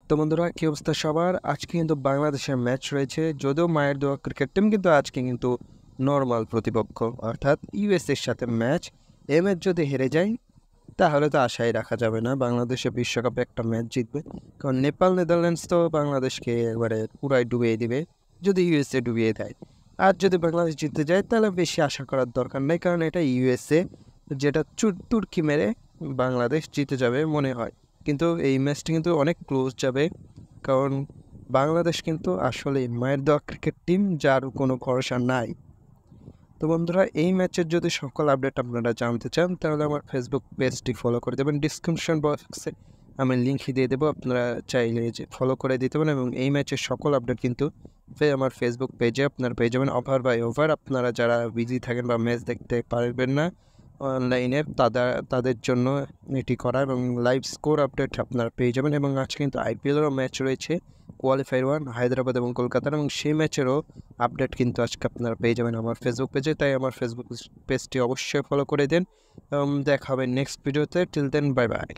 তো বন্ধুরা, কি অবস্থা সবার? আজকে কিন্তু বাংলাদেশের ম্যাচ রয়েছে। যদিও মায়ের দোয়া ক্রিকেট টিম কিন্তু আজকে কিন্তু নর্মাল প্রতিপক্ষ, অর্থাৎ ইউএসএর সাথে ম্যাচ। এই ম্যাচ যদি হেরে যায় তাহলে তো আশাই রাখা যাবে না বাংলাদেশে বিশ্বকাপে একটা ম্যাচ জিতবে। কারণ নেপাল নেদারল্যান্ডস তো বাংলাদেশকে এবারে পুরাই ডুবিয়ে দিবে যদি ইউএসএ ডুবিয়ে দেয়। আর যদি বাংলাদেশ জিততে যায় তাহলে বেশি আশা করার দরকার নেই, কারণ এটা ইউএসএ, যেটা তুর্কি মেরে বাংলাদেশ জিতে যাবে মনে হয়। কিন্তু এই ম্যাচটি কিন্তু অনেক ক্লোজ যাবে, কারণ বাংলাদেশ কিন্তু আসলে মায়ের দেওয়া ক্রিকেট টিম, যার কোনো ভরসা নাই। তো বন্ধুরা, এই ম্যাচের যদি সকল আপডেট আপনারা জানতে চান তাহলে আমার ফেসবুক পেজটি ফলো করে দেবেন। ডিসক্রিপশন বক্সে আমি লিঙ্ক দিয়ে দেবো, আপনারা চাইলে যে ফলো করে দিতে পারেন। এবং এই ম্যাচের সকল আপডেট কিন্তু আমার ফেসবুক পেজে আপনারা পেয়ে যাবেন। ওভার বাই ওভার, আপনারা যারা বিজি থাকেন বা ম্যাচ দেখতে পারবেন না অনলাইনে, তাদের জন্য এটি করা, এবং লাইভ স্কোর আপডেট আপনারা পেয়ে যাবেন। এবং আজকে কিন্তু আইপিএলেরও ম্যাচ রয়েছে, কোয়ালিফায়ার 1 হায়দ্রাবাদ এবং কলকাতার, এবং সেই ম্যাচেরও আপডেট কিন্তু আজকে আপনারা পেয়ে যাবেন আমার ফেসবুক পেজে। তাই আমার ফেসবুক পেজটি অবশ্যই ফলো করে দেন। দেখা হবে নেক্সট ভিডিওতে। Till then, bye by.